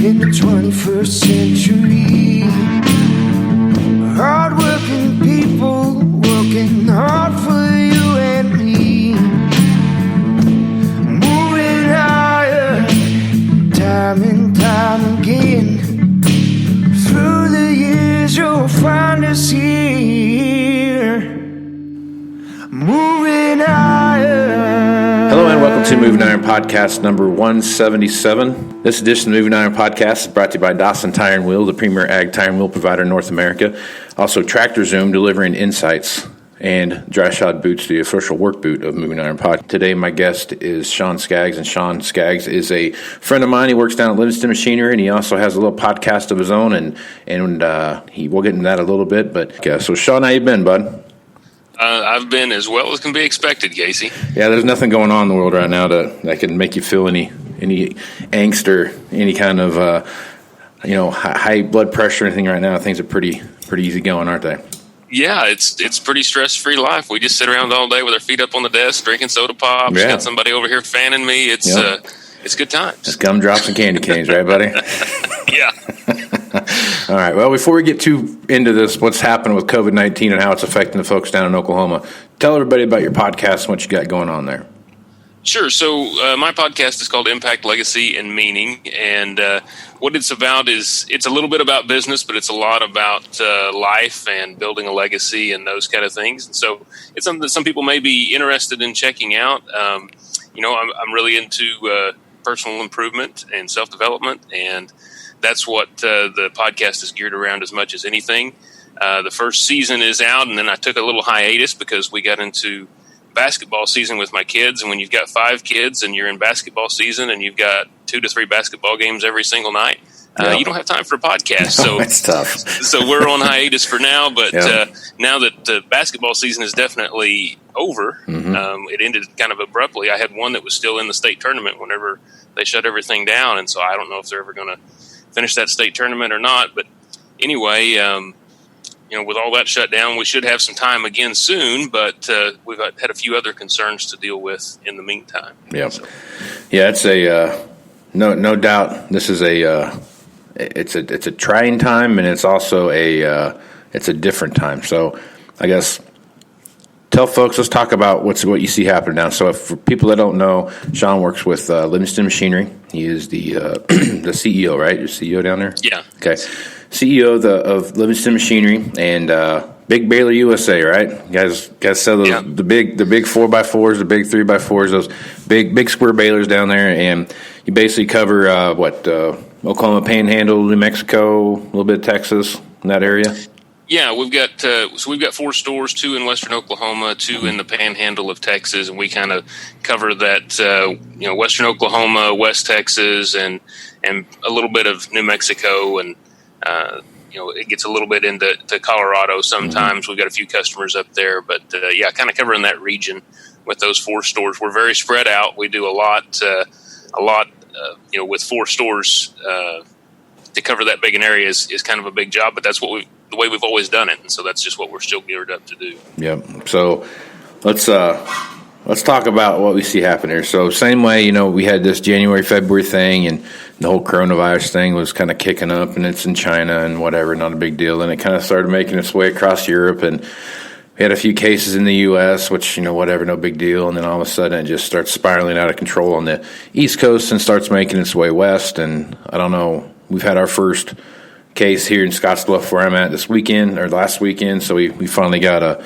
in the 21st century. Hard-working people working hard for you and me. Moving higher, time and time again. Through the years you'll find us here. Moving higher. Hello and welcome to Moving Iron Podcast number 177. This edition of the Moving Iron Podcast is brought to you by Dawson Tire and Wheel, the premier ag tire and wheel provider in North America. Also TractorZoom, delivering insights, and Dryshod Boots, the official work boot of Moving Iron Pod. Today my guest is Shawn Skaggs, and Shawn Skaggs is a friend of mine. He works down at Livingston Machinery, and he also has a little podcast of his own, and we'll get into that a little bit. But so Shawn, how you been, bud? I've been as well as can be expected, Casey. Yeah, there's nothing going on in the world right now that can make you feel any angst or any kind of high blood pressure or anything right now. Things are pretty easy going, aren't they? Yeah, it's pretty stress-free life. We just sit around all day with our feet up on the desk, drinking soda pops. Yeah. Got somebody over here fanning me. It's good times. It's gumdrops and candy canes, right, buddy? Yeah. All right. Well, before we get too into this, what's happening with COVID-19 and how it's affecting the folks down in Oklahoma, tell everybody about your podcast and what you got going on there. Sure. So my podcast is called Impact, Legacy, and Meaning. And what it's about is it's a little bit about business, but it's a lot about life and building a legacy and those kind of things. And so it's something that some people may be interested in checking out. I'm really into personal improvement and self-development, and that's what the podcast is geared around as much as anything. The first season is out, and then I took a little hiatus because we got into basketball season with my kids. And when you've got 5 kids and you're in basketball season and you've got 2 to 3 basketball games every single night, you don't have time for a podcast. So it's tough. So we're on hiatus for now, but now that the basketball season is definitely over, it ended kind of abruptly. I had one that was still in the state tournament whenever they shut everything down, and so I don't know if they're ever going to finish that state tournament or not. But anyway, with all that shut down, we should have some time again soon, but we've had a few other concerns to deal with in the meantime. Yeah. So. Yeah, it's a no doubt. This is it's a trying time, and it's also it's a different time. So I guess tell folks, let's talk about what you see happening now. So for people that don't know, Shawn works with Livingston Machinery. He is the the CEO, right? You're CEO down there? Yeah. Okay. CEO of Livingston Machinery and Big Baler USA, right? You guys sell those, the big 4x4s, the big 3x4s, those big square balers down there, and you basically cover Oklahoma Panhandle, New Mexico, a little bit of Texas, in that area. Yeah, we've got 4 stores, 2 in western Oklahoma, 2 in the Panhandle of Texas, and we kind of cover that western Oklahoma, West Texas, and a little bit of New Mexico, and it gets a little bit into Colorado sometimes. We've got a few customers up there, but kind of covering that region with those 4 stores. We're very spread out. We do a lot with 4 stores to cover that big an area is kind of a big job, but that's the way we've always done it, and so that's just what we're still geared up to do. Yep. So let's talk about what we see happen here. So same way, we had this January, February thing, and the whole coronavirus thing was kind of kicking up, and it's in China and whatever, not a big deal. And it kind of started making its way across Europe, and we had a few cases in the U.S., which, whatever, no big deal. And then all of a sudden it just starts spiraling out of control on the East Coast and starts making its way west. And I don't know, we've had our first case here in Scottsbluff where I'm at this weekend or last weekend. So we finally got a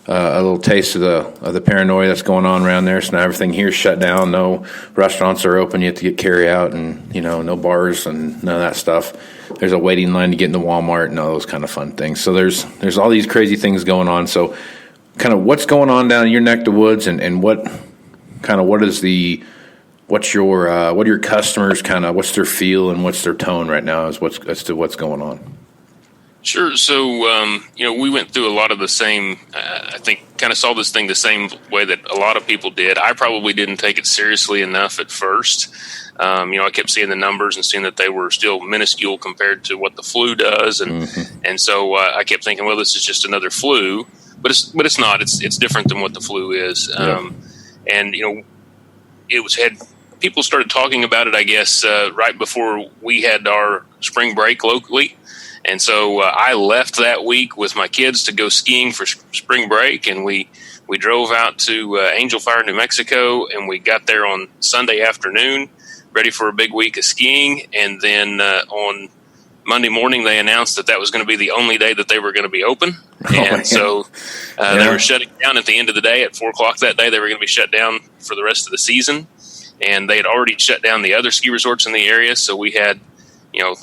little taste of the paranoia that's going on around there. So now everything here's shut down. No restaurants are open. You have to get carry out, and no bars and none of that stuff. There's a waiting line to get into Walmart and all those kind of fun things. So there's all these crazy things going on. So kind of what's going on down in your neck of the woods, and what are your customers kind of, what's their feel and what's their tone right now as to what's going on? Sure. So, we went through a lot of the same, I think, kind of saw this thing the same way that a lot of people did. I probably didn't take it seriously enough at first. I kept seeing the numbers and seeing that they were still minuscule compared to what the flu does. And so I kept thinking, well, this is just another flu, but it's not. It's different than what the flu is. And, it had people started talking about it, I guess, right before we had our spring break locally. And so I left that week with my kids to go skiing for spring break, and we drove out to Angel Fire, New Mexico, and we got there on Sunday afternoon, ready for a big week of skiing. And then on Monday morning, they announced that was going to be the only day that they were going to be open. And so they were shutting down at the end of the day at 4 o'clock that day. They were going to be shut down for the rest of the season. And they had already shut down the other ski resorts in the area. So we had,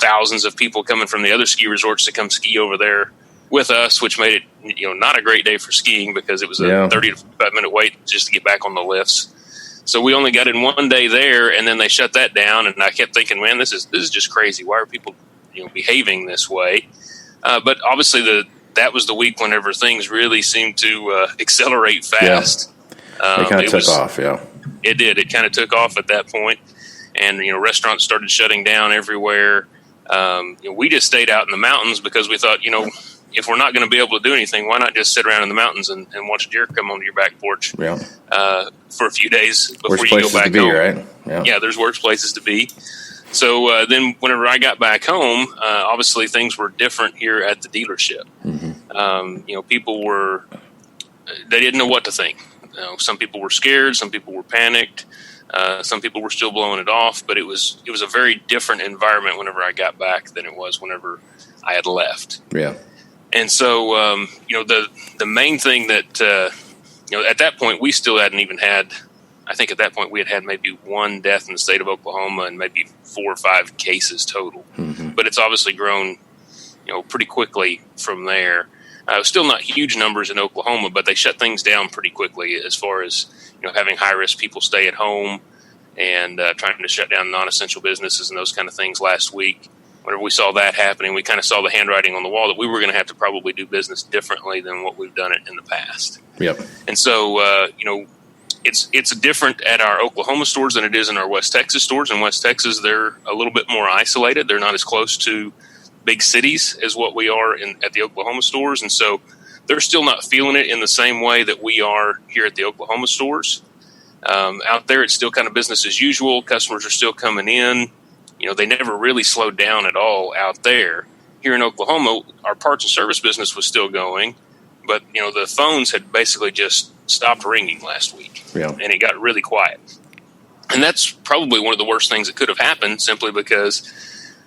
thousands of people coming from the other ski resorts to come ski over there with us, which made it, not a great day for skiing because it was a 30 to 45 minute wait just to get back on the lifts. So we only got in one day there, and then they shut that down. And I kept thinking, man, this is just crazy. Why are people behaving this way? But obviously that was the week whenever things really seemed to accelerate fast. It kind of took off, It did. It kind of took off at that point. And, restaurants started shutting down everywhere. We just stayed out in the mountains because we thought, if we're not going to be able to do anything, why not just sit around in the mountains and watch a deer come onto your back porch for a few days before you go back home. Right? Yeah, there's worse places to be. So then whenever I got back home, obviously things were different here at the dealership. Mm-hmm. People they didn't know what to think. Some people were scared. Some people were panicked. Some people were still blowing it off, but it was a very different environment whenever I got back than it was whenever I had left. Yeah. And so, the main thing that, at that point we still hadn't even had, I think at that point we had maybe one death in the state of Oklahoma and maybe 4 or 5 cases total. Mm-hmm. But it's obviously grown, pretty quickly from there. Still not huge numbers in Oklahoma, but they shut things down pretty quickly as far as, having high-risk people stay at home and trying to shut down non-essential businesses and those kind of things last week. Whenever we saw that happening, we kind of saw the handwriting on the wall that we were going to have to probably do business differently than what we've done it in the past. Yep. And so, it's different at our Oklahoma stores than it is in our West Texas stores. In West Texas, they're a little bit more isolated. They're not as close to big cities as what we are at the Oklahoma stores. And so they're still not feeling it in the same way that we are here at the Oklahoma stores. Out there, it's still kind of business as usual. Customers are still coming in. They never really slowed down at all out there. Here in Oklahoma, our parts and service business was still going, but, the phones had basically just stopped ringing last week, and it got really quiet. And that's probably one of the worst things that could have happened, simply because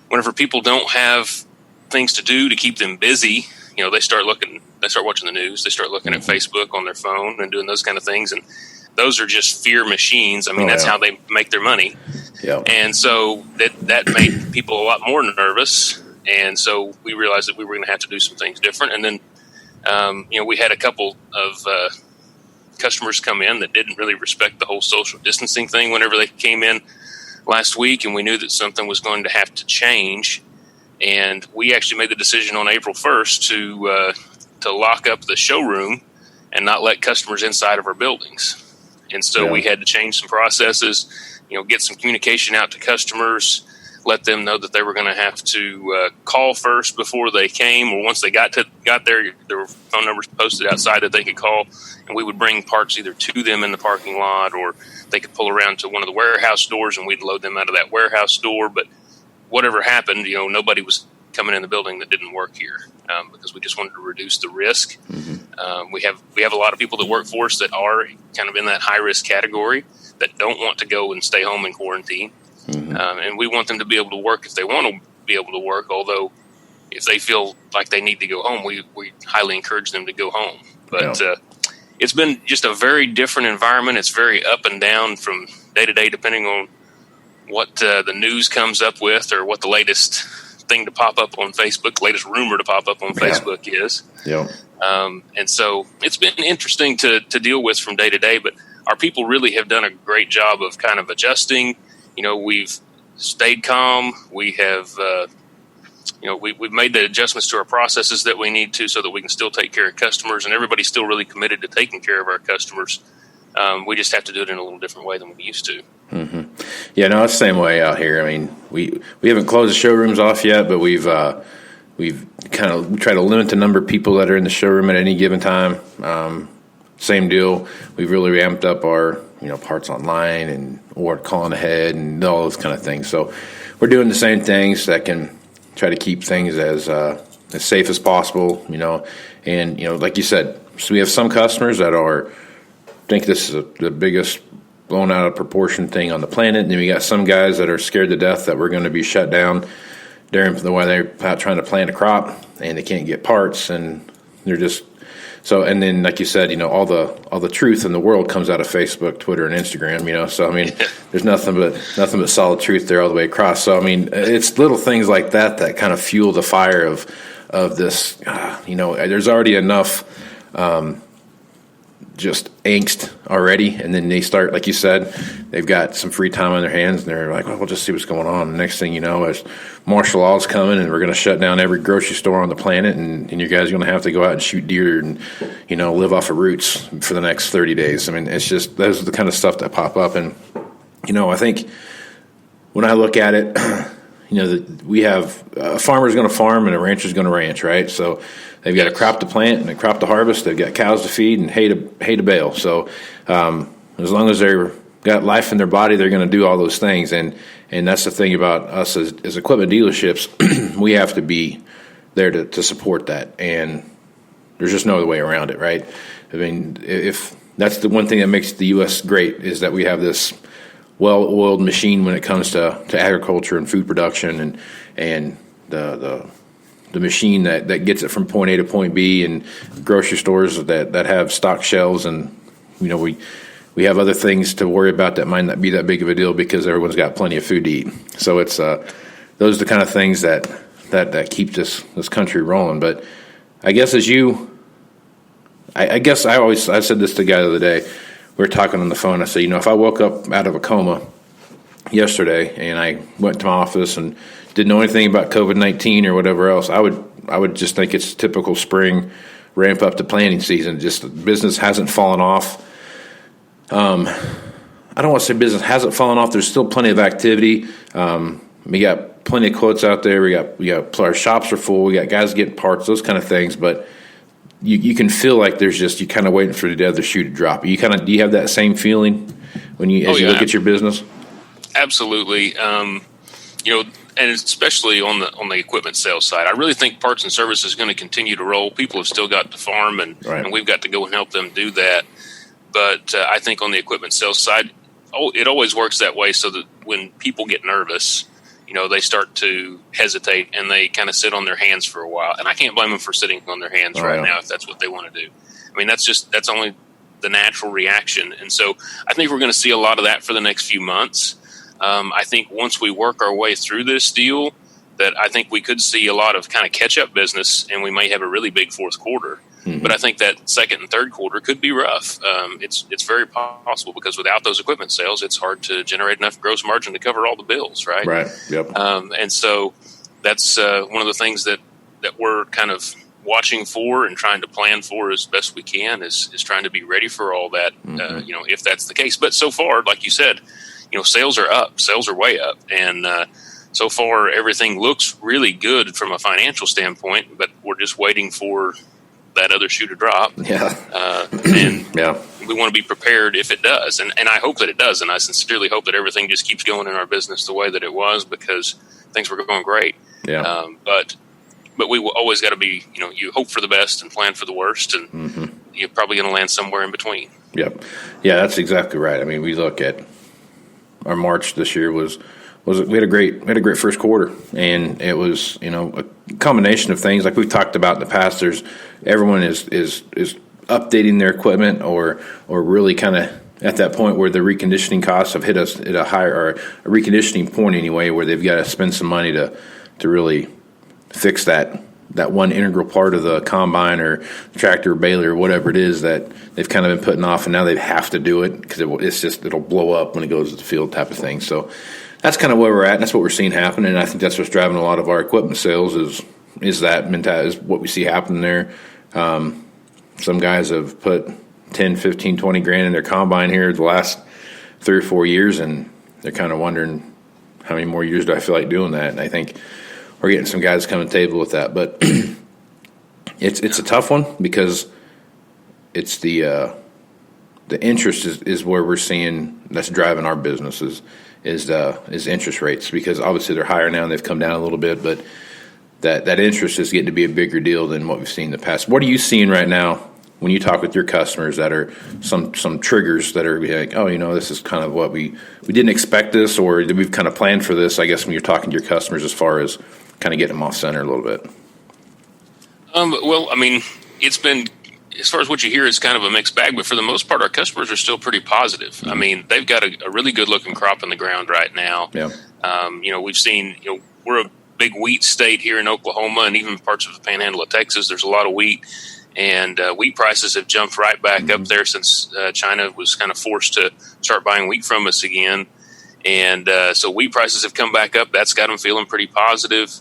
whenever people don't have things to do to keep them busy, they start watching the news, they start looking at Facebook on their phone and doing those kind of things. And those are just fear machines. I mean, that's how they make their money. Yeah. And so that made people a lot more nervous. And so we realized that we were going to have to do some things different. And then, we had a couple of customers come in that didn't really respect the whole social distancing thing whenever they came in last week. And we knew that something was going to have to change. And we actually made the decision on April 1st to lock up the showroom and not let customers inside of our buildings. And so we had to change some processes, get some communication out to customers, let them know that they were going to have to call first before they came, or once they got there, there were phone numbers posted outside that they could call, and we would bring parts either to them in the parking lot, or they could pull around to one of the warehouse doors and we'd load them out of that warehouse door. But whatever happened, nobody was coming in the building that didn't work here, because we just wanted to reduce the risk. Mm-hmm. We have a lot of people that work for us that are kind of in that high risk category that don't want to go and stay home in quarantine. Mm-hmm. And we want them to be able to work if they want to be able to work. Although if they feel like they need to go home, we highly encourage them to go home. But it's been just a very different environment. It's very up and down from day to day, depending on what the news comes up with, or what the latest thing to pop up on Facebook, latest rumor to pop up on Facebook is. Yeah. And so it's been interesting to deal with from day to day, but our people really have done a great job of kind of adjusting. We've stayed calm. We have, we've made the adjustments to our processes that we need to, so that we can still take care of customers, and everybody's still really committed to taking care of our customers. We just have to do it in a little different way than we used to. Mm-hmm. Yeah, no, it's the same way out here. I mean, we haven't closed the showrooms off yet, but we've kind of tried to limit the number of people that are in the showroom at any given time. Same deal. We've really ramped up our parts online and or calling ahead and all those kind of things. So we're doing the same things that can try to keep things as safe as possible, and, like you said, so we have some customers that think this is the biggest blown out of proportion thing on the planet. And then we got some guys that are scared to death that we're going to be shut down during the way they're out trying to plant a crop and they can't get parts, and they're just so. And then, like you said, all the truth in the world comes out of Facebook, Twitter, and Instagram. So I mean, there's nothing but solid truth there all the way across. So I mean, it's little things like that kind of fuel the fire of this. There's already enough. Just angst already, and then they start, like you said, they've got some free time on their hands, and they're like, well, we'll just see what's going on. The next thing you know is martial law's coming, and we're going to shut down every grocery store on the planet, and you guys are going to have to go out and shoot deer and, live off of roots for the next 30 days. I mean, it's just, those are the kind of stuff that pop up. And, I think when I look at it, we have a farmer's going to farm and a rancher's going to ranch, right? So they've got a crop to plant and a crop to harvest. They've got cows to feed and hay to bale. So as long as they've got life in their body, they're going to do all those things. And that's the thing about us as equipment dealerships. We have to be there to support that. And there's just no other way around it, right? I mean, if that's the one thing that makes the U.S. great, is that we have this well-oiled machine when it comes to agriculture and food production, and the machine that gets it from point A to point B, and grocery stores that have stock shelves, and we have other things to worry about that might not be that big of a deal because everyone's got plenty of food to eat. So it's those are the kind of things that keep this country rolling. But I guess I said this to the guy the other day. We were talking on the phone. I said, if I woke up out of a coma yesterday and I went to my office and didn't know anything about COVID-19 or whatever else, I would just think it's typical spring ramp up to planting season. Just the business hasn't fallen off. I don't want to say business hasn't fallen off. There's still plenty of activity. We got plenty of quotes out there. We got our shops are full. We got guys getting parts, those kind of things. But you can feel like there's just, you kind of waiting for the other shoe to drop. Do you have that same feeling when you look at your business? Absolutely. And especially on the equipment sales side, I really think parts and service is going to continue to roll. People have still got to farm, and we've got to go and help them do that. But I think on the equipment sales side, it always works that way, so that when people get nervous, they start to hesitate and they kind of sit on their hands for a while. And I can't blame them for sitting on their hands right now if that's what they want to do. I mean, that's only the natural reaction. And so I think we're going to see a lot of that for the next few months. I think once we work our way through this deal, that I think we could see a lot of kind of catch-up business, and we may have a really big fourth quarter. Mm-hmm. But I think that second and third quarter could be rough. It's very possible, because without those equipment sales, it's hard to generate enough gross margin to cover all the bills, right? Right, yep. And so that's one of the things that we're kind of watching for and trying to plan for as best we can, is trying to be ready for all that, if that's the case. But so far, like you said, sales are up. Sales are way up. And so far, everything looks really good from a financial standpoint, but we're just waiting for that other shoe to drop. Yeah. And we want to be prepared if it does. And I hope that it does. And I sincerely hope that everything just keeps going in our business the way that it was, because things were going great. Yeah. But we always got to be, you hope for the best and plan for the worst, and you're probably going to land somewhere in between. Yep. Yeah, that's exactly right. I mean, we look at our March this year we had a great first quarter, and it was, a combination of things like we've talked about in the past. Everyone is updating their equipment, or really kind of at that point where the reconditioning costs have hit us at a higher, or a reconditioning point anyway, where they've got to spend some money to really fix that one integral part of the combine or tractor or baler or whatever it is that they've kind of been putting off, and now they have to do it because it'll blow up when it goes to the field type of thing. So that's kind of where we're at, and that's what we're seeing happen, and I think that's what's driving a lot of our equipment sales is that mentality, is what we see happening there. Some guys have put 10, 15, 20 grand in their combine here the last 3 or 4 years, and they're kind of wondering, how many more years do I feel like doing that? And I think we're getting some guys coming to the table with that. But it's a tough one, because it's the the interest is where we're seeing that's driving our businesses is interest rates, because obviously they're higher now and they've come down a little bit, but that interest is getting to be a bigger deal than what we've seen in the past. What are you seeing right now when you talk with your customers that are some triggers that are like, oh, this is kind of what we didn't expect this, or we've kind of planned for this, I guess, when you're talking to your customers as far as kind of getting them off center a little bit? Well, I mean, it's been, as far as what you hear, it's kind of a mixed bag, but for the most part, our customers are still pretty positive. Mm-hmm. I mean, they've got a really good looking crop in the ground right now. Yeah. We've seen, we're a big wheat state here in Oklahoma, and even parts of the panhandle of Texas, there's a lot of wheat. And wheat prices have jumped right back up there since China was kind of forced to start buying wheat from us again. And so wheat prices have come back up. That's got them feeling pretty positive.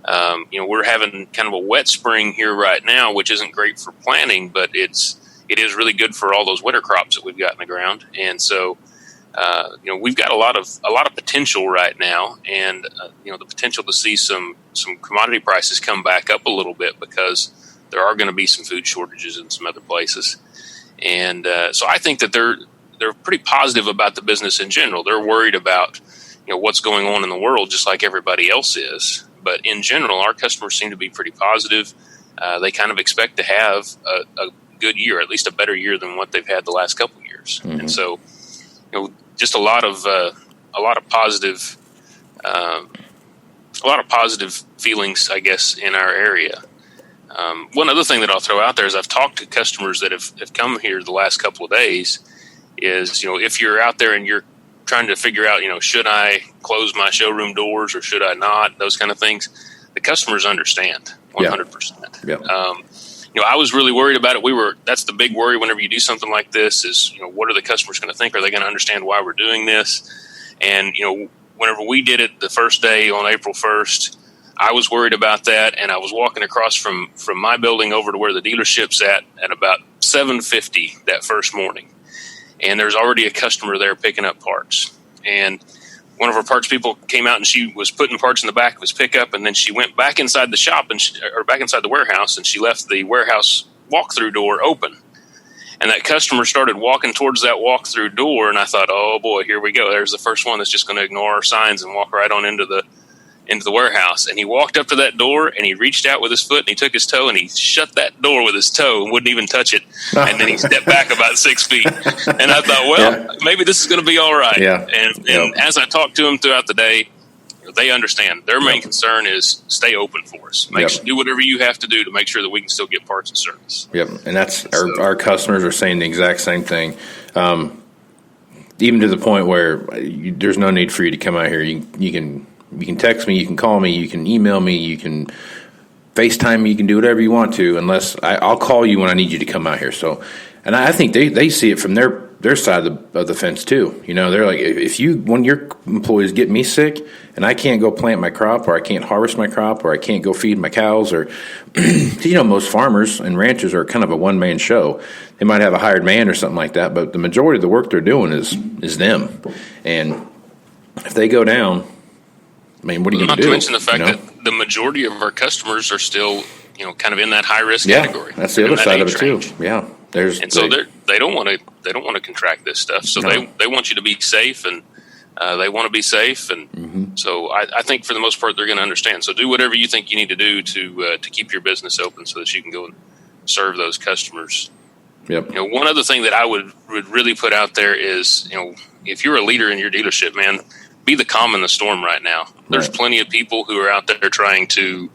We're having kind of a wet spring here right now, which isn't great for planting, but it is really good for all those winter crops that we've got in the ground. And so, we've got a lot of potential right now, and the potential to see some commodity prices come back up a little bit, because there are going to be some food shortages in some other places. And so I think that they're pretty positive about the business in general. They're worried about what's going on in the world, just like everybody else is. But in general, our customers seem to be pretty positive. They kind of expect to have a good year, at least a better year than what they've had the last couple of years. Mm-hmm. And so, just a lot of positive feelings, I guess, in our area. One other thing that I'll throw out there is I've talked to customers that have come here the last couple of days is, if you're out there and you're trying to figure out, should I close my showroom doors or should I not, those kind of things, the customers understand 100%. Yeah. I was really worried about it. That's the big worry whenever you do something like this is, what are the customers going to think? Are they going to understand why we're doing this? And, whenever we did it the first day on April 1st, I was worried about that, and I was walking across from my building over to where the dealership's at about 7:50 that first morning. And there's already a customer there picking up parts. And one of our parts people came out, and she was putting parts in the back of his pickup, and then she went back inside the shop or back inside the warehouse, and she left the warehouse walk-through door open. And that customer started walking towards that walk-through door, and I thought, oh boy, here we go. There's the first one that's just going to ignore our signs and walk right on into the warehouse. And he walked up to that door, and he reached out with his foot, and he took his toe, and he shut that door with his toe and wouldn't even touch it. And then he stepped back about 6 feet. And I thought, maybe this is going to be all right. Yeah. And as I talked to him throughout the day, they understand. Their main concern is stay open for us. Do whatever you have to do to make sure that we can still get parts and service. Yep. And that's our customers are saying the exact same thing. Even to the point where there's no need for you to come out here. You can text me, you can call me, you can email me, you can FaceTime me, you can do whatever you want to, unless I'll call you when I need you to come out here. So, and I think they see it from their side of the fence too. They're like, when your employees get me sick and I can't go plant my crop, or I can't harvest my crop, or I can't go feed my cows, or most farmers and ranchers are kind of a one-man show. They might have a hired man or something like that, but the majority of the work they're doing is them. And if they go down, I mean, what are you going to do? Not to mention the fact that the majority of our customers are still, kind of in that high risk category. That's the other side of it too. Yeah, so they don't want to contract this stuff. So they want you to be safe, and they want to be safe, and so I think for the most part they're going to understand. So do whatever you think you need to do to keep your business open so that you can go and serve those customers. Yep. One other thing that I would really put out there is, if you're a leader in your dealership, man, be the calm in the storm right now. There's plenty of people who are out there trying to,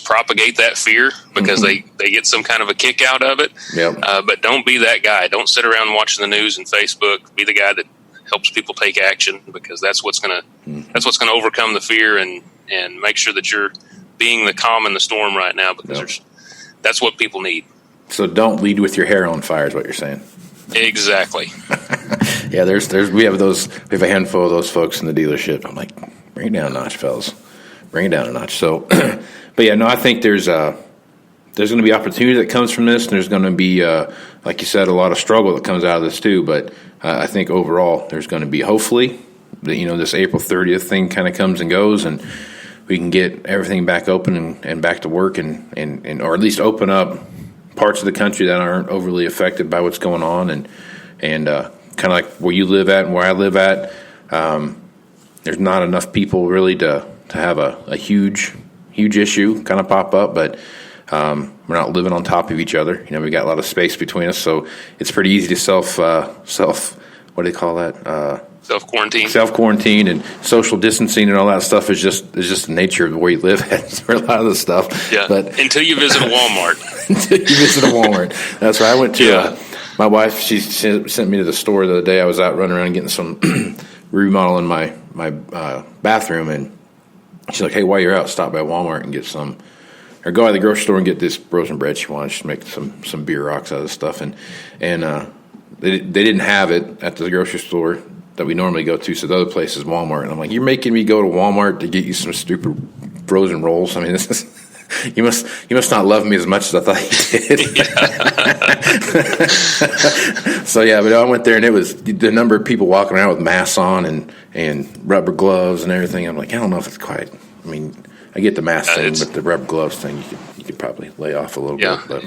propagate that fear because they get some kind of a kick out of it. Yep. But don't be that guy. Don't sit around watching the news and Facebook. Be the guy that helps people take action, because that's what's gonna overcome the fear and make sure that you're being the calm in the storm right now, because that's what people need. So don't lead with your hair on fire is what you're saying. Exactly. Yeah, we have a handful of those folks in the dealership. I'm like, bring it down a notch, fellas. Bring it down a notch. So, but yeah, no, I think there's going to be opportunity that comes from this, and there's going to be, like you said, a lot of struggle that comes out of this too. But I think overall, there's going to be, hopefully, this April 30th thing kind of comes and goes, and we can get everything back open and back to work, and or at least open up parts of the country that aren't overly affected by what's going on, and kind of like where you live at and where I live at, there's not enough people really to have a huge issue kind of pop up, but we're not living on top of each other. We got a lot of space between us, so it's pretty easy to self what do they call that? Self-quarantine and social distancing and all that stuff is just the nature of the way you live for a lot of the stuff. Yeah. But until you visit a Walmart. That's right. I went to my wife. She sent me to the store the other day. I was out running around getting some remodeling my bathroom, and she's like, "Hey, while you're out, stop by Walmart and get some." Or go to the grocery store and get this frozen bread she wanted. She make some beer rocks out of this stuff, and they didn't have it at the grocery store that we normally go to. So the other place is Walmart, and I'm like, "You're making me go to Walmart to get you some stupid frozen rolls? I mean, this is you must not love me as much as I thought you did." So but I went there, and it was the number of people walking around with masks on and rubber gloves and everything. I'm like, I don't know if it's quite. I mean, I get the mask thing, but the rubber gloves thing, you could probably lay off a little bit. But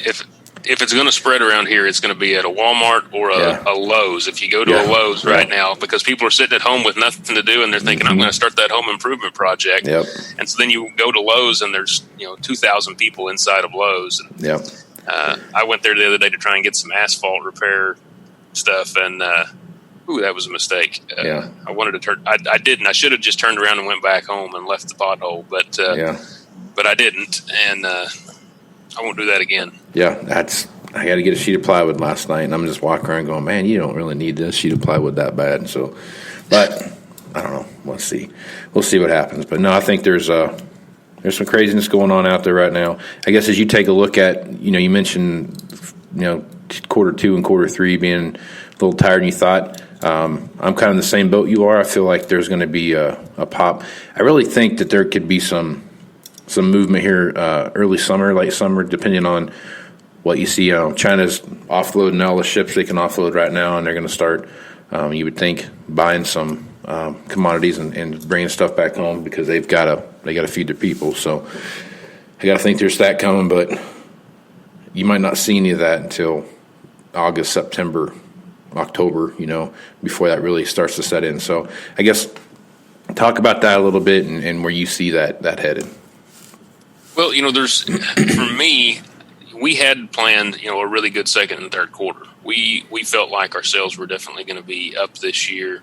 if it's going to spread around here, it's going to be at a Walmart or a Lowe's. If you go to a Lowe's right now, because people are sitting at home with nothing to do, and they're thinking, I'm going to start that home improvement project. Yep. And so then you go to Lowe's, and there's 2,000 people inside of Lowe's. And, I went there the other day to try and get some asphalt repair stuff, and that was a mistake. I wanted to turn. I didn't. I should have just turned around and went back home and left the pothole, but I didn't, and I won't do that again. I got to get a sheet of plywood last night, and I'm just walking around going, man, you don't really need this sheet of plywood that bad. So, but I don't know. We'll see what happens. But no, I think there's some craziness going on out there right now. I guess as you take a look at, you mentioned, quarter 2 and quarter 3 being a little tired than you thought. I'm kind of in the same boat you are. I feel like there's going to be a pop. I really think that there could be some movement here early summer, late summer, depending on what you see. China's offloading all the ships they can offload right now, and they're going to start, you would think, buying some commodities and bringing stuff back home because they got to feed their people. So I got to think there's that coming, but you might not see any of that until August, September, October, before that really starts to set in. So I guess talk about that a little bit and where you see that headed. Well, there's, for me, we had planned, a really good second and third quarter. We felt like our sales were definitely going to be up this year,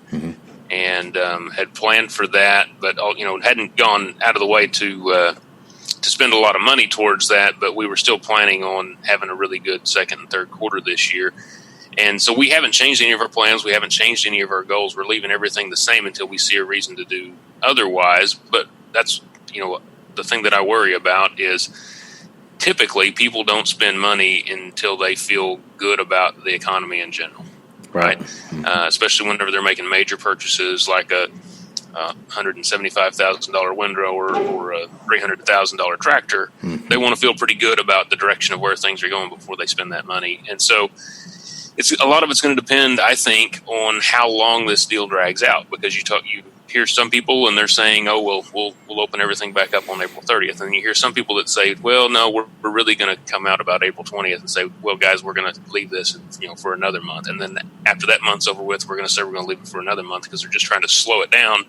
and had planned for that, but hadn't gone out of the way to spend a lot of money towards that. But we were still planning on having a really good second and third quarter this year. And so we haven't changed any of our plans. We haven't changed any of our goals. We're leaving everything the same until we see a reason to do otherwise. But that's, the thing that I worry about is typically people don't spend money until they feel good about the economy in general. Right. Especially whenever they're making major purchases like a $175,000 windrow or a $300,000 tractor. They want to feel pretty good about the direction of where things are going before they spend that money. And so a lot of it's going to depend, I think, on how long this deal drags out, because you hear some people and they're saying, "Oh, well, we'll open everything back up on April 30th," and you hear some people that say, "Well, no, we're really going to come out about April 20th and say, well, guys, we're going to leave this, for another month, and then after that month's over with, we're going to say we're going to leave it for another month," because they're just trying to slow it down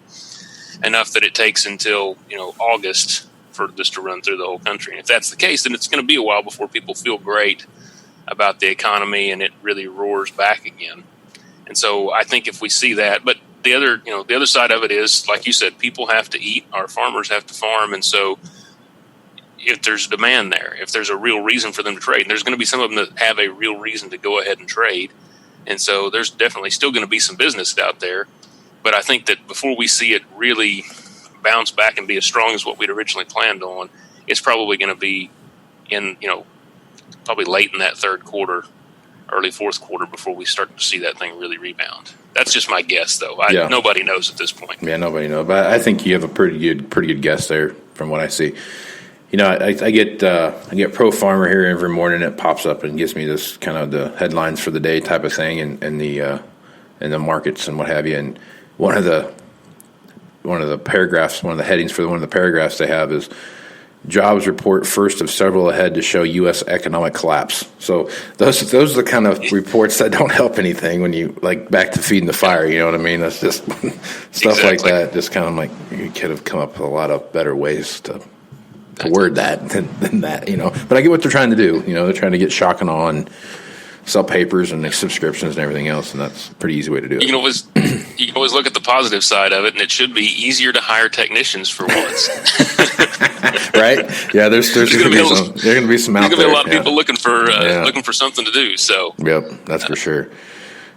enough that it takes until August for this to run through the whole country. And if that's the case, then it's going to be a while before people feel great about the economy and it really roars back again. And so I think if we see that, but the other side of it is, like you said, people have to eat, our farmers have to farm. And so if there's demand there, if there's a real reason for them to trade, and there's going to be some of them that have a real reason to go ahead and trade. And so there's definitely still going to be some business out there. But I think that before we see it really bounce back and be as strong as what we'd originally planned on, it's probably going to be in, probably late in that third quarter, early fourth quarter before we start to see that thing really rebound. That's just my guess, though. Nobody knows at this point. Yeah, nobody knows. But I think you have a pretty good guess there from what I see. I get Pro Farmer here every morning. It pops up and gives me this kind of the headlines for the day type of thing, and the markets and what have you. And one of the paragraphs, one of the headings for one of the paragraphs they have is jobs report first of several ahead to show U.S. economic collapse. So those are the kind of reports that don't help anything when you, like, back to feeding the fire, you know what I mean? That's just stuff like that. Just kind of like, you could have come up with a lot of better ways to word that than that, you know. But I get what they're trying to do. You know, they're trying to get shock and awe and sell papers and subscriptions and everything else, and that's a pretty easy way to do it. You can always look at the positive side of it, and it should be easier to hire technicians for once. Right? Yeah, there's going to be some. There's going to be some out there. There's going to be a lot of people looking for something to do. So. Yep, that's for sure.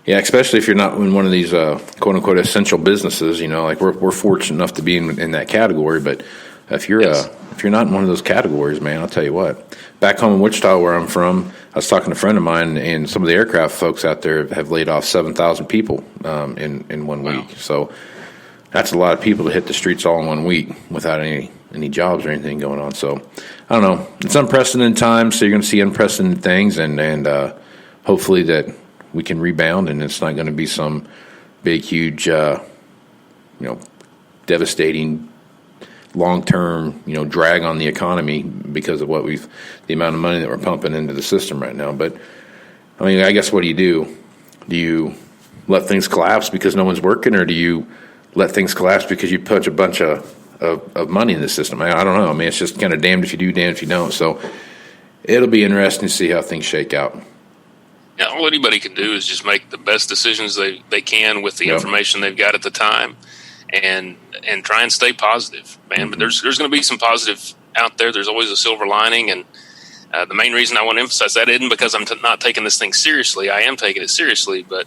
Yeah, especially if you're not in one of these quote unquote essential businesses. You know, like we're fortunate enough to be in that category, but if you're not in one of those categories, man, I'll tell you what. Back home in Wichita, where I'm from, I was talking to a friend of mine, and some of the aircraft folks out there have laid off 7,000 people in 1 week. So that's a lot of people to hit the streets all in 1 week without any jobs or anything going on. So I don't know. It's unprecedented times, so you're going to see unprecedented things, and hopefully that we can rebound, and it's not going to be some big, huge, devastating long-term, drag on the economy because of the amount of money that we're pumping into the system right now. But I mean, I guess what do you do? Do you let things collapse because no one's working, or do you let things collapse because you put a bunch of money in the system? I don't know. I mean, it's just kind of damned if you do, damned if you don't. So it'll be interesting to see how things shake out. Yeah, all anybody can do is just make the best decisions they can with the information they've got at the time, and try and stay positive, man. Mm-hmm. But there's going to be some positive out there. There's always a silver lining, and the main reason I want to emphasize that isn't because I'm not taking this thing seriously. I am taking it seriously, but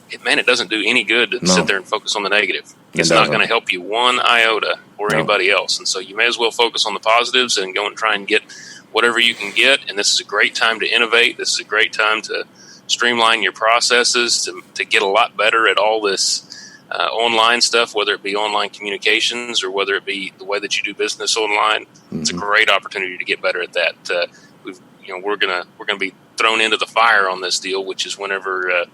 it doesn't do any good to sit there and focus on the negative. It's not going to help you one iota or anybody else. And so you may as well focus on the positives and go and try and get whatever you can get. And this is a great time to innovate. This is a great time to streamline your processes, to get a lot better at all this online stuff, whether it be online communications or whether it be the way that you do business online. Mm-hmm. It's a great opportunity to get better at that. We're gonna be thrown into the fire on this deal, which is whenever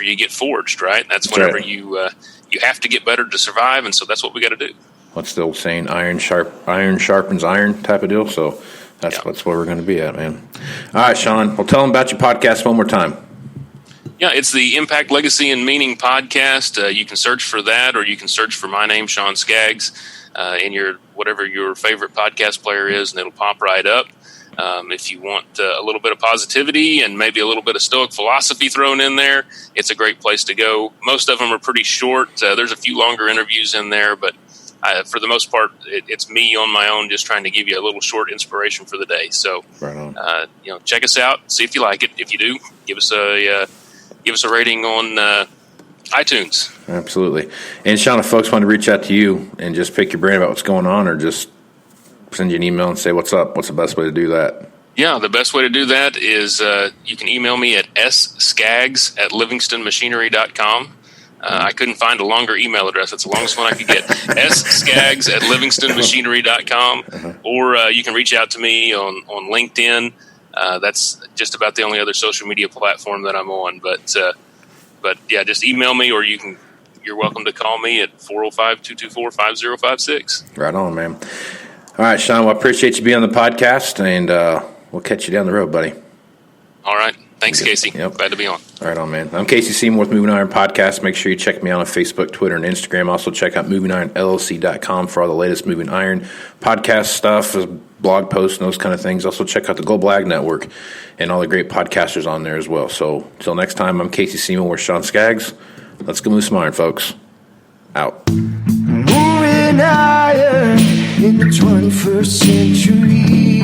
you get forged, right? That's whenever you have to get better to survive, and so that's what we got to do. What's the old saying? Iron sharpens iron type of deal. So that's where we're going to be at, man. All right, Shawn. Well, tell them about your podcast one more time. Yeah, it's the Impact, Legacy, and Meaning podcast. You can search for that, or you can search for my name, Shawn Skaggs, in whatever your favorite podcast player is, and it'll pop right up. If you want a little bit of positivity and maybe a little bit of Stoic philosophy thrown in there, it's a great place to go. Most of them are pretty short. There's a few longer interviews in there, but for the most part, it's me on my own, just trying to give you a little short inspiration for the day. So, right on. Check us out, see if you like it. If you do, give us a rating on iTunes. Absolutely. And Shawn, if folks want to reach out to you and just pick your brain about what's going on, or just send you an email and say what's up, what's the best way to do that? Yeah, the best way to do that is you can email me at sskaggs@livingstonmachinery.com. I couldn't find a longer email address. That's the longest one I could get. sskaggs@livingstonmachinery.com. Or you can reach out to me on LinkedIn. That's just about the only other social media platform that I'm on. But yeah, just email me, or you're welcome to call me at 405-224-5056. Right on, man. All right, Shawn, well, I appreciate you being on the podcast, and we'll catch you down the road, buddy. All right. Thanks, Casey. Yep. Glad to be on. Right on, man. I'm Casey Seymour with Moving Iron Podcast. Make sure you check me out on Facebook, Twitter, and Instagram. Also, check out movingironllc.com for all the latest Moving Iron podcast stuff, blog posts, and those kind of things. Also, check out the Global Ag Network and all the great podcasters on there as well. So, until next time, I'm Casey Seymour with Shawn Skaggs. Let's go move some iron, folks. Out. Moving iron in the 21st century.